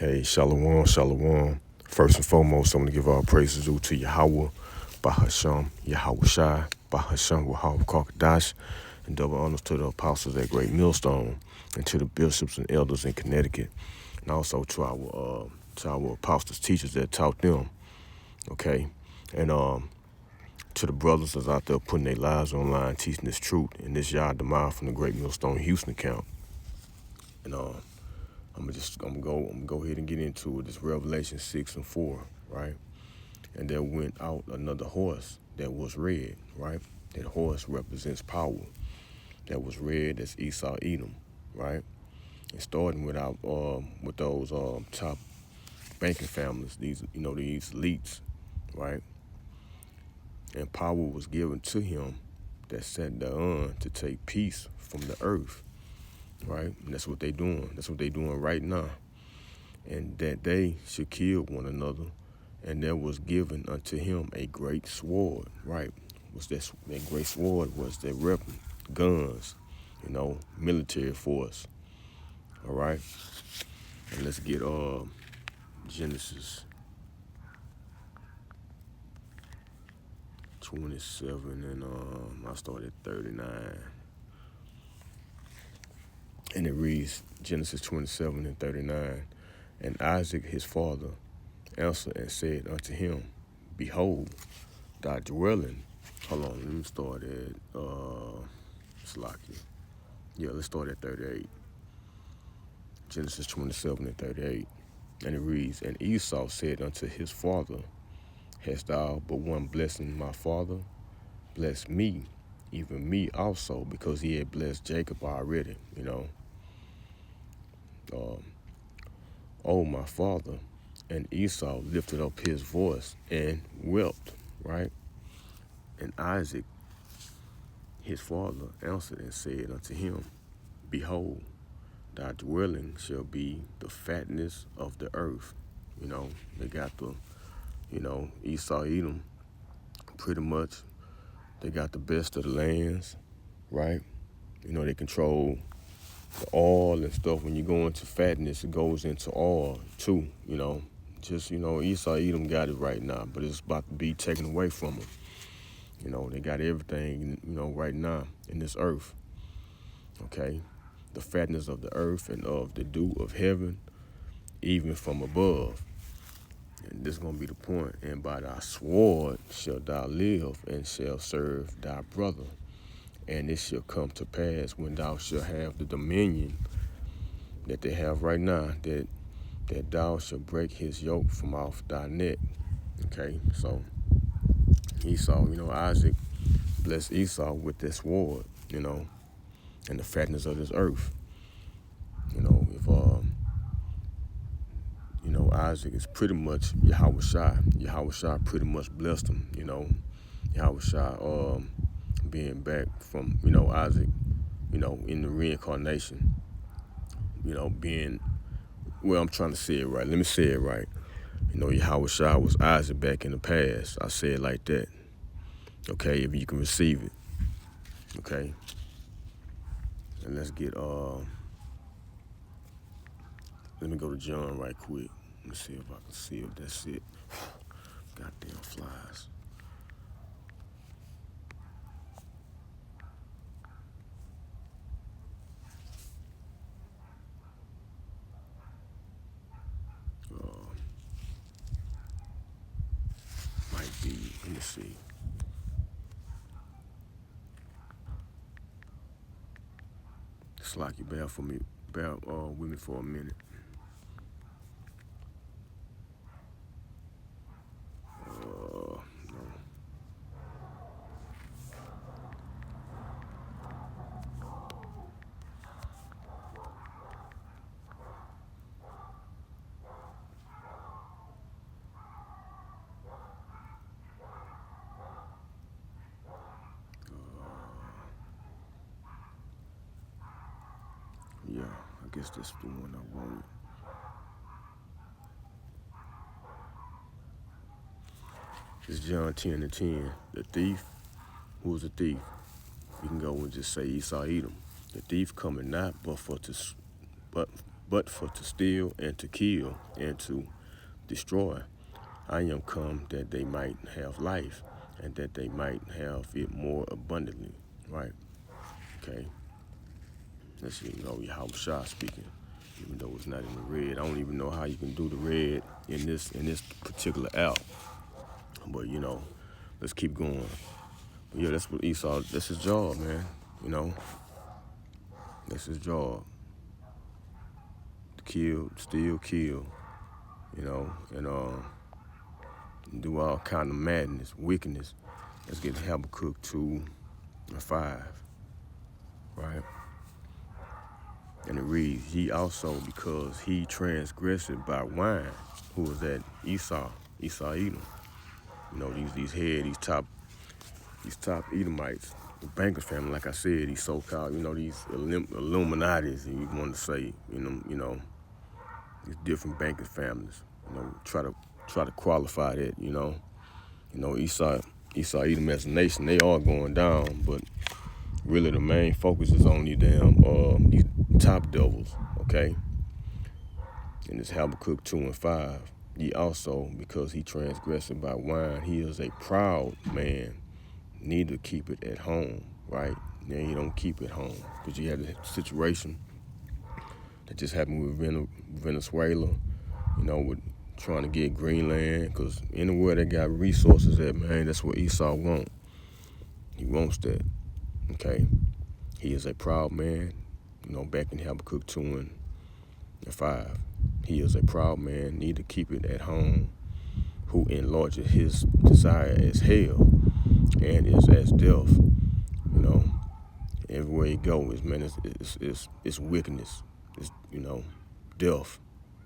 Hey, Shalom, Shalom. First and foremost, I want to give all praises due to Yahweh, Bahasham, Yahweh Shai, Bahasham, Wahab Kakadash, and double honors to the apostles at Great Millstone, and to the bishops and elders in Connecticut, and also to our apostles, teachers that taught them, okay? And to the brothers that's out there putting their lives online, teaching this truth, and this Yah Demar from the Great Millstone Houston account. And I'm gonna go ahead and get into it. This Revelation 6:4, right? And there went out another horse that was red, right? That horse represents power. That was red. That's Esau Edom, right? And starting with those top banking families, these elites, right? And power was given to him that sat thereon to take peace from the earth, right? And that's what they doing. That's what they doing right now. And that they should kill one another, and there was given unto him a great sword, right? That great sword was their weapon, guns, military force. All right. And let's get Genesis 27, and I started at 39. And it reads Genesis 27 and 39. And Isaac his father answered and said unto him, Behold, thy dwelling. Hold on, let me start at Slocky. Yeah, let's start at 38. Genesis 27 and 38. And it reads, And Esau said unto his father, Hast thou but one blessing, my father? Bless me, even me also, because he had blessed Jacob already, Oh, my father. And Esau lifted up his voice and wept, right? And Isaac, his father, answered and said unto him, Behold, thy dwelling shall be the fatness of the earth. They got the, Esau, Edom, pretty much. They got the best of the lands, right? They control the oil and stuff. When you go into fatness, it goes into oil too, Esau, Edom got it right now, but it's about to be taken away from them. They got everything, right now in this earth, okay? The fatness of the earth and of the dew of heaven, even from above. And this is going to be the point. And by thy sword shalt thou live, and shall serve thy brother. And it shall come to pass when thou shalt have the dominion that they have right now, that thou shalt break his yoke from off thy neck. Okay, so Esau, Isaac blessed Esau with this sword, and the fatness of this earth. If Isaac is pretty much Yahweh Shai. Yahweh Shai pretty much blessed him, Yahweh Shai being back from, Isaac, in the reincarnation, being, I'm trying to say it right. Let me say it right. Yahweh Shai was Isaac back in the past. I say it like that. Okay, if you can receive it. Okay. And let's get, let me go to John right quick. Let me see if I can see if that's it. Goddamn flies. Might be, let me see. Slocky, bear with me for a minute. No. Yeah, I guess that's the one I wanted. It's John 10 and 10. The thief, who is the thief? We can go and just say Esau Edom. The thief cometh not but but for to steal and to kill and to destroy. I am come that they might have life, and that they might have it more abundantly. Right? Okay. That's Yahweh Shah speaking. Even though it's not in the red, I don't even know how you can do the red in this particular app. But let's keep going. But yeah, that's what Esau. That's his job, man. That's his job. To kill, steal, kill. And do all kind of madness, wickedness. Let's get Habakkuk 2:5, right? And it reads, ye also, because he transgressed by wine. Who was that? Esau Edom. These top Edomites, the Bankers family, like I said, these so-called, these Illuminatis, and you want to say, these different Bankers families, try to qualify that, Esau Edom as a nation, they are going down, but really the main focus is on these top devils, okay? And it's Habakkuk 2:5. Ye also, because he transgressed by wine, he is a proud man, neither keep it at home, right? Now you don't keep it home, because you had a situation that just happened with Venezuela, with trying to get Greenland, because anywhere they got resources at, man, that's what Esau wants. He wants that, okay? He is a proud man, back in Habakkuk 2:5. He is a proud man, neither keep it at home, who enlarges his desire as hell and is as death. Everywhere he goes, man, it's wickedness, it's death,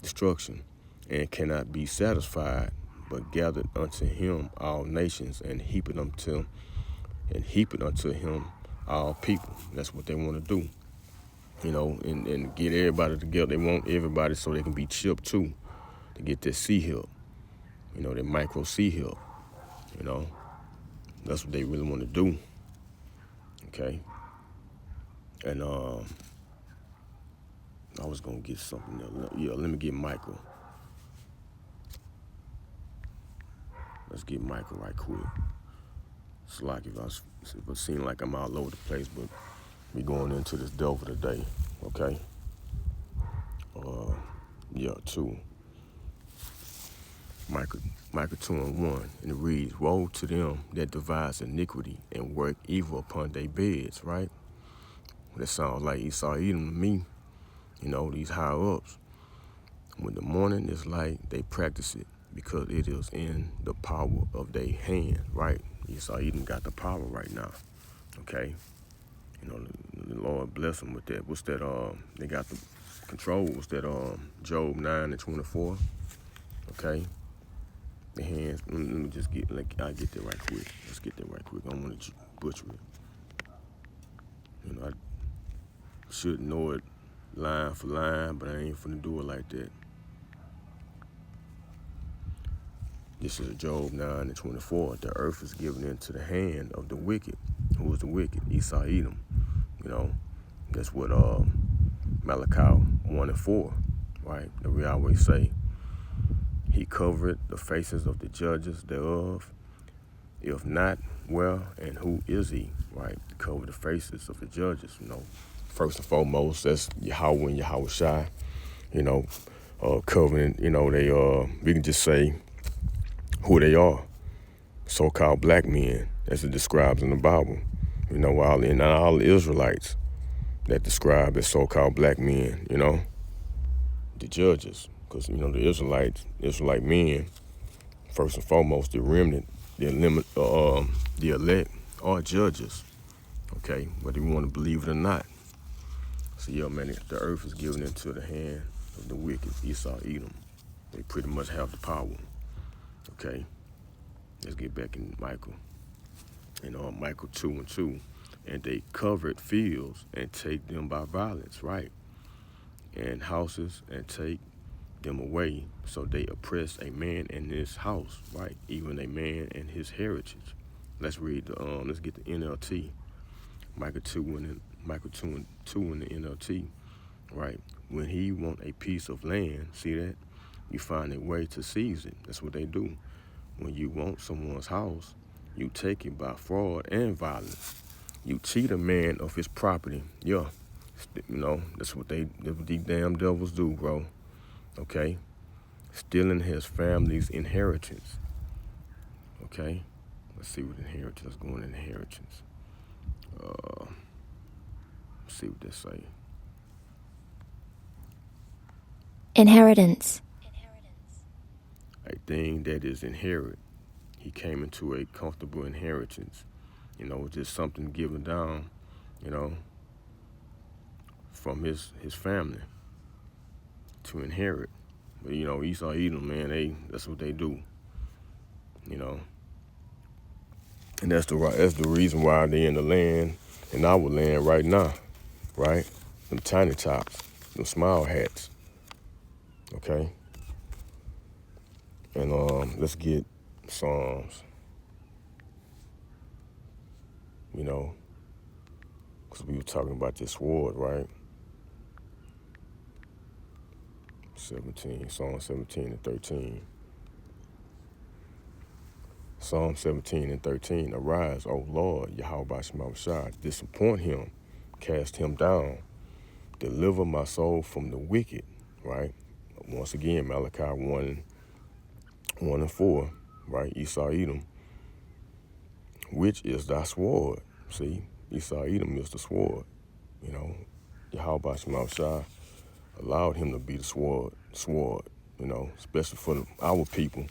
destruction, and cannot be satisfied, but gathered unto him all nations, and heap it unto him all people. That's what they want to do. And get everybody together. They want everybody so they can be chipped too, to get their C help, their micro C help, That's what they really want to do, okay? And I was going to get something else. Yeah, let me get Michael. Let's get Michael right quick. It's like if it seemed like I'm all over the place, but we going into this delver today, okay? Yeah, 2. Micah 2:1, and it reads, woe to them that devise iniquity and work evil upon their beds, right? That sounds like Esau Edom to me, these higher ups. When the morning is light, they practice it because it is in the power of their hand, right? Esau Edom got the power right now, okay? The Lord bless them with that. What's that? They got the control. What's that? Job 9:24, okay? The hands. Let me just I'll get that right quick. Let's get that right quick. I don't want to butcher it. I should know it line for line, but I ain't finna do it like that. This is Job 9:24. The earth is given into the hand of the wicked. Who is the wicked? Esau Edom. That's what Malachi 1:4, right? That we always say. He covered the faces of the judges thereof. If not, where and who is he? Right? Cover the faces of the judges. First and foremost, that's Yahweh and Yahweh Shai. Covering. We can just say who they are. So-called black men, as it describes in the Bible. All the Israelites that describe as so-called black men. The judges. Because, the Israelite men, first and foremost, the remnant, the elect, are judges, okay? Whether you want to believe it or not. So, yeah, man, the earth is given into the hand of the wicked, Esau, Edom. They pretty much have the power, okay? Let's get back in Michael. Michael 2:2. And they covered fields and take them by violence, right? And houses and take them away, so they oppress a man in his house, right? Even a man and his heritage. Let's read let's get the NLT. Michael 2 in the NLT. right? When he want a piece of land, see that? You find a way to seize it. That's what they do. When you want someone's house, you take it by fraud and violence. You cheat a man of his property. Yeah, that's what these damn devils do, bro. Okay? Stealing his family's inheritance. Okay? Let's see what inheritance. Let's go in inheritance. Let's see what they say. Inheritance. A thing that is inherit. He came into a comfortable inheritance. Just something given down, you know, from his family to inherit. But Esau, Edom, man, that's what they do. And that's the reason why they in the land, in our land right now, right? Them tiny tops, them small hats. Okay? And let's get Psalms, because we were talking about this sword, right? 17, Psalm 17 and 13. Psalm 17 and 13, arise, O Lord, Yahweh Shai, disappoint him, cast him down, deliver my soul from the wicked, right? Once again, Malachi 1 and 4, right? Esau, Edom, which is thy sword. See, Esau, Edom is the sword, Yahweh Shai allowed him to be the sword, especially for our people.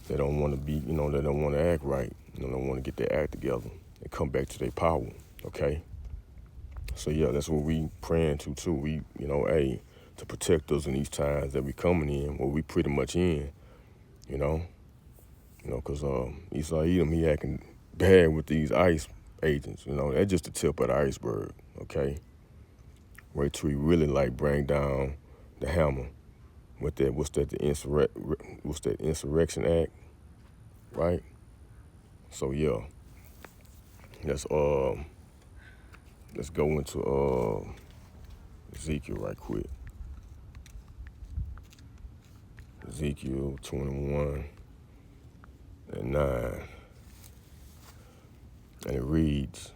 They don't want to be, they don't want to act right. They don't want to get their act together and come back to their power, okay? So, yeah, that's what we praying to, too. We, to protect us in these times that we coming in, where we pretty much in, because Esau Edom, he acting bad with these ICE agents, That's just the tip of the iceberg, okay? Wait till he really, bring down the hammer with that, what's that Insurrection Act, right? So, yeah, let's go into Ezekiel right quick. Ezekiel 21 and 9. And it reads,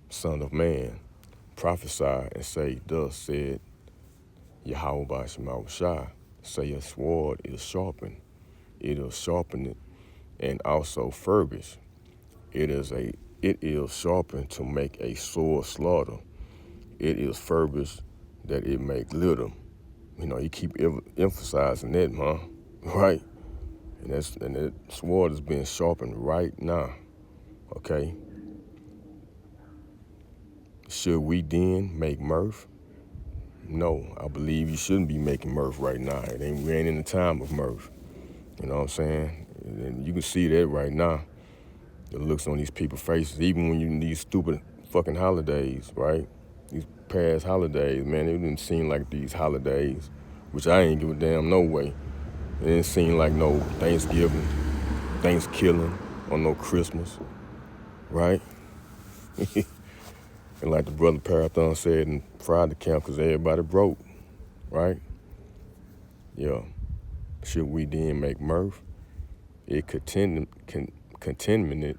Son of man, prophesy and say, thus said Yahweh Shai, say a sword is sharpened. It is sharpened and also furbished. It is sharpened to make a sore slaughter. It is furbished that it may glitter. You keep emphasizing that, man, right? And that sword is being sharpened right now, okay? Should we then make mirth? No, I believe you shouldn't be making mirth right now. We ain't in the time of mirth. You know what I'm saying? And you can see that right now. The looks on these people's faces, even when you in these stupid fucking holidays, right? These past holidays, man, it didn't seem like these holidays, which I ain't give a damn no way. It didn't seem like no Thanksgiving, Thanksgiving, or no Christmas, right? And like the brother Parathon said in Friday camp, because everybody broke, right? Yeah. Should we then make mirth? It contaminate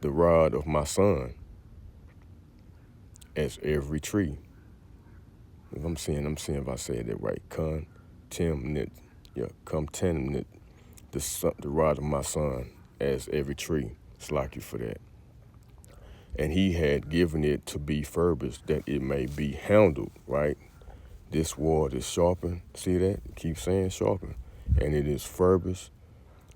the rod of my son as every tree. If I'm seeing if I said that right. Contaminate the rod of my son as every tree. Slack you for that. And he had given it to be furbished that it may be handled, right? This sword is sharpened. See that? Keep saying sharpened. And it is furbished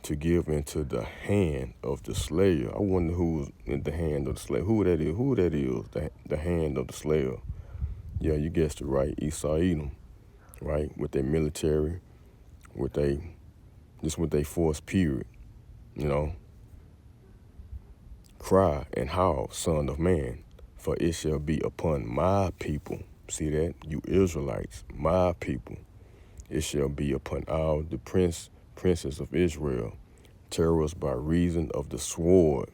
to give into the hand of the slayer. I wonder who's in the hand of the slayer. Who that is, the hand of the slayer. Yeah, you guessed it right. Esau Edom, right? With their military, with their force period, Cry and howl, son of man, for it shall be upon my people. See that? You Israelites, my people. It shall be upon all the princes of Israel. Terrors by reason of the sword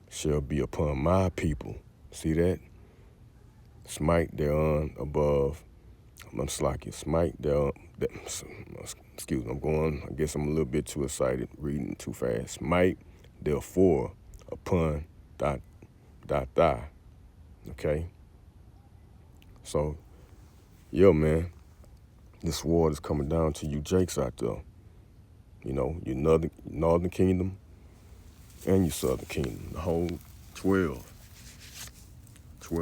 shall be upon my people. See that? Smite thereon above I'm slacking. Smite, excuse me, I guess I'm a little bit too excited, reading too fast. Smite, therefore, upon thy. Okay? So, yeah, man, this sword is coming down to you Jakes out there. You know, your northern kingdom and your southern kingdom. The whole 12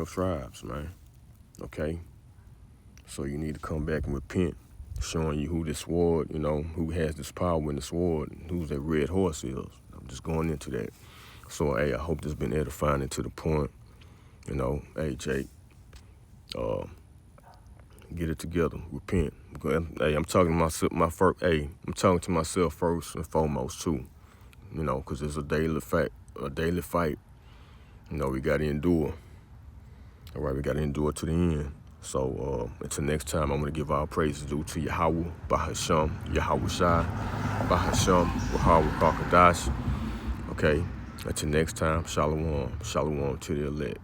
tribes, man. Okay? So you need to come back and repent, showing you who this sword, who has this power in the sword, and who that red horse is. I'm just going into that. So, hey, I hope this has been edifying and to the point. Hey, Jake, get it together, repent. Hey, I'm talking to myself first and foremost too. Because it's a daily fight. We got to endure. All right, we got to endure to the end. So until next time, I'm going to give our praises due to Yahweh, Bahasham, Yahweh Shai, Bahasham, Wahawa Kakadash. Okay, until next time, Shalom, Shalom to the elect.